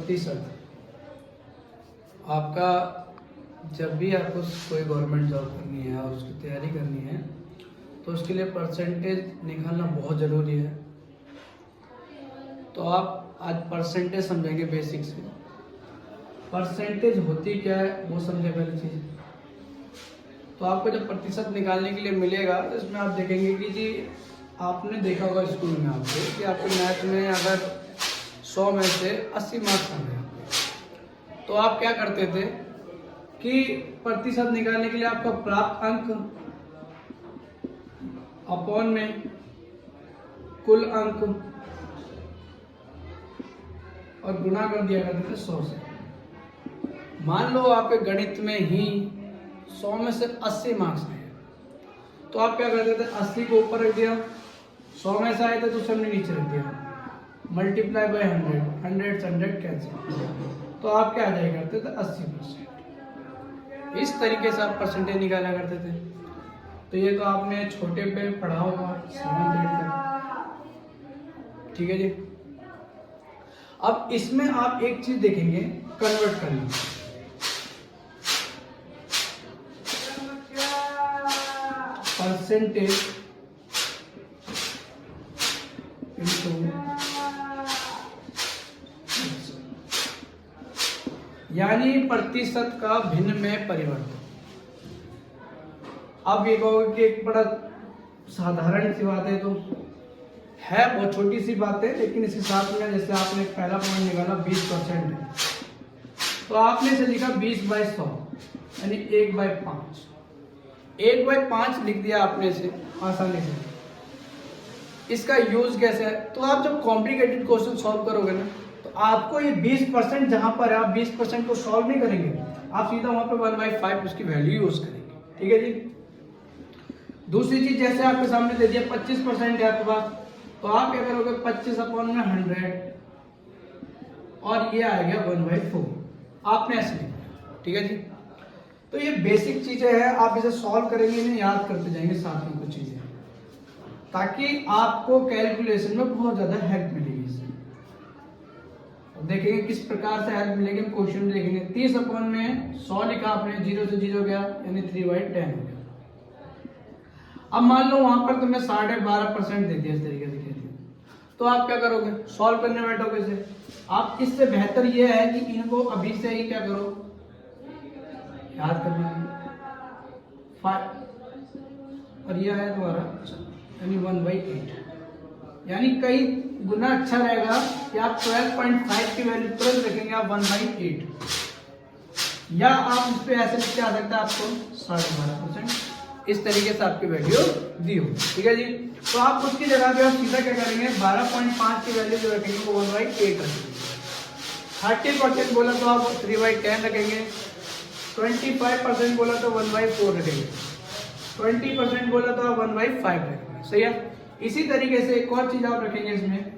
प्रतिशत आपका जब भी आपको कोई गवर्नमेंट जॉब करनी है और उसकी तैयारी करनी है तो उसके लिए परसेंटेज निकालना बहुत ज़रूरी है। तो आप आज परसेंटेज समझेंगे बेसिक से। परसेंटेज होती क्या है वो समझे पहली चीज़। तो आपको जब प्रतिशत निकालने के लिए मिलेगा तो इसमें आप देखेंगे कि जी आपने देखा होगा स्कूल में आपको कि आपके मैथ में अगर 100 में से 80 मार्क्स आ गए तो आप क्या करते थे कि प्रतिशत निकालने के लिए आपका प्राप्त अंक अपॉन में कुल अंक और गुणा कर दिया करते थे 100 से। मान लो आपके गणित में ही 100 में से 80 मार्क्स आए तो आप क्या करते थे 80 को ऊपर रख दिया, 100 में से आए थे तो उससे हमने नीचे रख दिया, मल्टीप्लाई बाय 100, 100 से 100 कैंसिल, तो आप क्या आ जाया करते थे 80%। इस तरीके से आप परसेंटेज निकाला करते थे। तो ये तो आपने छोटे पे पढ़ा होगा 7th 8th तक, ठीक है जी। अब इसमें आप एक चीज देखेंगे कन्वर्ट करना। परसेंटेज इनटू यानी प्रतिशत का भिन्न में परिवर्तन। अब ये कहोगे कि एक बड़ा साधारण सी बात है, तो है बहुत छोटी सी बात है, लेकिन इस हिसाब में जैसे आपने पहला पॉइंट निकाला 20% है तो आपने इसे लिखा 20/100 यानी 1/5। 1/5 लिख दिया आपने इसे आसानी से। इसका यूज कैसे है, तो आप जब कॉम्प्लिकेटेड क्वेश्चन सॉल्व करोगे ना तो आपको ये 20% जहां पर है आप 20% को सॉल्व नहीं करेंगे, आप सीधा वहां पे 1/5 उसकी वैल्यू यूज करेंगे, ठीक है जी। दूसरी चीज जैसे आपके सामने दे दिया 25% है आपके पास, तो आप क्या करोगे 25/100 और ये आ गया 1/4, आपने ऐसे लिखा, ठीक है जी। तो ये बेसिक चीजें हैं, आप इसे सॉल्व करेंगे इन्हें याद करते जाएंगे साथ में कुछ चीजें, ताकि आपको कैलकुलेशन में बहुत ज्यादा हेल्प मिलेगी इससे। देखेंगे किस प्रकार से हेल्प मिलेगी, क्वेश्चन में देखेंगे 30/100 लिखा आपने, 0 से 0 गया यानी 3/10 हो गया। अब मान लो वहां पर तुमने 12.5% दे दिया, इस तरीके से कह दिया, तो आप क्या करोगे सॉल्व करने बैठोगे इसे। आप इससे बेहतर ये है कि इनको अभी से ही क्या करो याद कर लीजिए 5 और यह है तुम्हारा यानी 1/8, यानी कई गुना अच्छा रहेगा कि आप 12.5 की वैल्यू तुरंत रखेंगे आप 1/8, या आप इस पे ऐसे लिख के आ सकता है आपको 12.5%, इस तरीके से आपकी वैल्यू दी हो, ठीक है जी। तो आप उसकी जगह पे आप सीधा क्या करेंगे 12.5 की वैल्यू जो रखेंगे वो 1/8 रखेंगे। 30% बोला तो आप 3/10 रखेंगे, 25% बोला तो 1/4 रखेंगे, 20% बोला तो आप 1/5 रखेंगे, सही है। इसी तरीके से एक और चीज आप रखेंगे इसमें,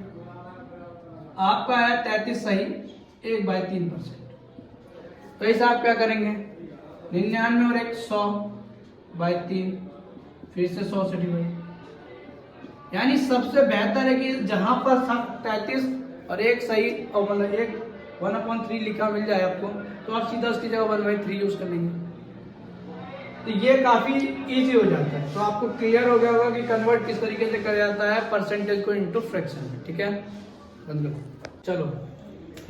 आपका है 33 सही 1/3%, तो इसे आप क्या करेंगे 99 और 100/3, फिर से 100 से डिवाइड, यानी सबसे बेहतर है कि जहां पर 33 और एक सही और मतलब एक 1/3 लिखा मिल जाए आपको, तो आप सीधा उसकी जगह 1/3 यूज कर लेंगे, तो ये काफी इजी हो जाता है। तो आपको क्लियर हो गया होगा कि कन्वर्ट किस तरीके से किया जाता है परसेंटेज को इनटू फ्रैक्शन में, ठीक है। बंद करो, चलो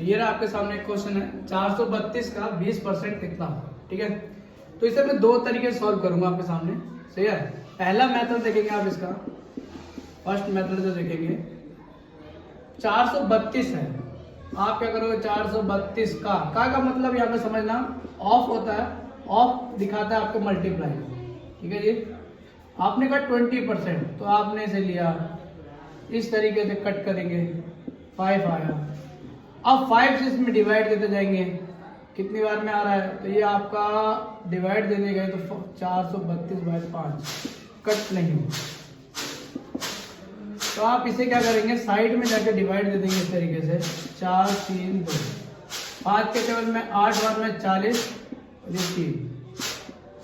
ये रहा आपके सामने एक क्वेश्चन है 432 का 20% कितना होगा, ठीक है। तो इसे मैं दो तरीके से सॉल्व करूंगा आपके सामने, सही है। पहला मेथड देखेंगे आप इसका, फर्स्ट मेथड जो देखेंगे 432 है, आप क्या करोगे 432 का मतलब यहाँ पे समझना ऑफ होता है, ऑफ दिखाता है आपको मल्टीप्लाई, ठीक है जी। आपने कहा 20%, तो आपने इसे लिया इस तरीके से कट करेंगे 5 आया, अब 5 से इसमें डिवाइड देते जाएंगे, कितनी बार में आ रहा है, तो ये आपका डिवाइड देने गए तो 432/5 कट नहीं होगा, तो आप इसे क्या करेंगे साइड में जाकर डिवाइड दे देंगे इस तरीके से 4 3 2, 5 के टेबल में 8 बार में 40 और ये 3,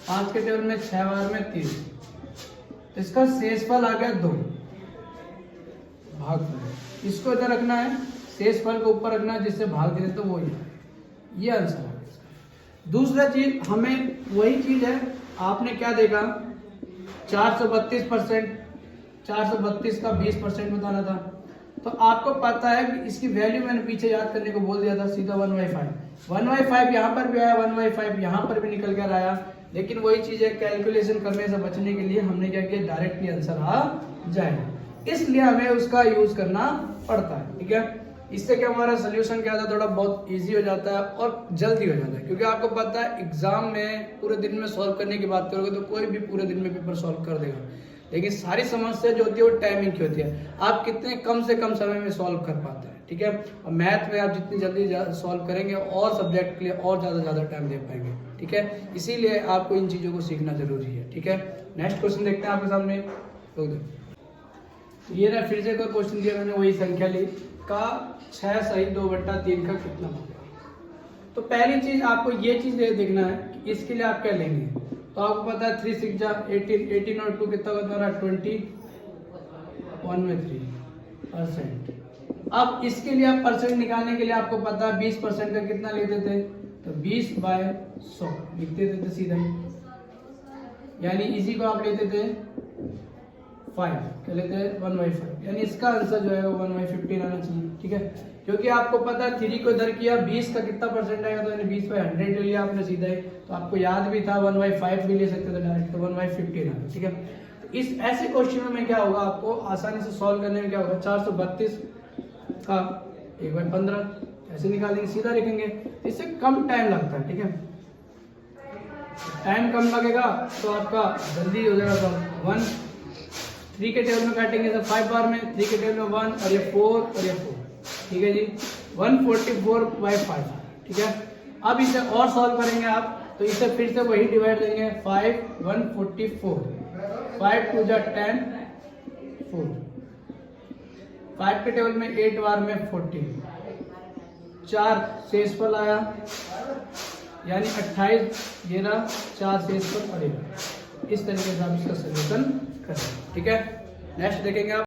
5 के टेबल में 6 बार में 30, तो इसका शेषफल आ गया 2 भाग 2, इसको इधर रखना है शेषफल को ऊपर रखना जिससे भाग दे तो वो ये आंसर है। दूसरा चीज हमें वही चीज है, आपने क्या देखा 432%, 432 का 20% बताना था, तो आपको पता है कि इसकी वैल्यू मैंने पीछे याद करने को बोल दिया था, सीधा 1/5। 1/5 यहाँ पर भी आया, 1/5 यहाँ पर भी निकल कर आया, लेकिन वही चीज है कैलकुलेशन करने से बचने के लिए हमने क्या किया, डायरेक्टली आंसर आ जाएगा, इसलिए हमें उसका यूज करना पड़ता है। ठीक है, इससे क्या हमारा सोल्यूशन क्या था, थोड़ा बहुत इजी हो जाता है और जल्दी हो जाता है, क्योंकि आपको पता है एग्जाम में पूरे दिन में सॉल्व करने की बात करोगे तो कोई भी पूरे दिन में पेपर सॉल्व कर देगा, लेकिन सारी समस्या जो होती है वो टाइमिंग की होती है, आप कितने कम से कम समय में सॉल्व कर पाते हैं। ठीक है, और मैथ में आप जितनी जल्दी सॉल्व करेंगे और सब्जेक्ट के लिए और ज़्यादा टाइम दे पाएंगे। ठीक है, इसीलिए आपको इन चीज़ों को सीखना जरूरी है। ठीक है, नेक्स्ट क्वेश्चन देखते हैं आपके सामने। तो ये रहा, फिर से कोई क्वेश्चन दिया मैंने, वही संख्या ली का 6 सही 2/3 का कितना होगा। तो पहली चीज आपको ये चीज देखना है कि इसके लिए आप क्या लेंगे। तो आपको पता है 3 6 जा 18, 18 और 2 कितना होता है 20, 1/3%। अब इसके लिए आप परसेंट निकालने के लिए आपको पता है 20% का कितना लेते थे, तो 20/100 लिखते थे सीधा, यानी इसी को आप लेते थे 5, क्या लेते हैं 1/5, यानी इसका आंसर जो है वो 1/15 आना चाहिए। ठीक है, क्योंकि आपको पता है 3 को इधर किया, 20 का कितना परसेंट आएगा, तो यानी 20/100 ले लिया आपने सीधा ही, तो आपको याद भी था 1/5 भी ले सकते थे डायरेक्ट, तो 1/15 आना। ठीक है, तो इस ऐसे क्वेश्चन में क्या होगा, आपको आसानी से सॉल्व करने में क्या होगा, 432 का 1/15 ऐसे निकालेंगे, सीधा लिखेंगे, इससे कम टाइम लगता है। ठीक है, टाइम कम लगेगा तो आपका जल्दी हो जाएगा। 3 के टेबल में काटेंगे तो 5 बार में, 3 के टेबल में 1 और ये 4 और ये 4। ठीक है जी, 144/5। ठीक है, अब इसे और सॉल्व करेंगे आप, तो इसे फिर से वही डिवाइड देंगे, 5 144, 5 2 10 4, 5 के टेबल में 8 बार में 40, 4 शेषफल आया यानी 28, ये रहा 4 शेषफल पड़ेगा। इस तरीके से आप इसका सोल्यूशन करें। ठीक है, नेक्स्ट देखेंगे आप।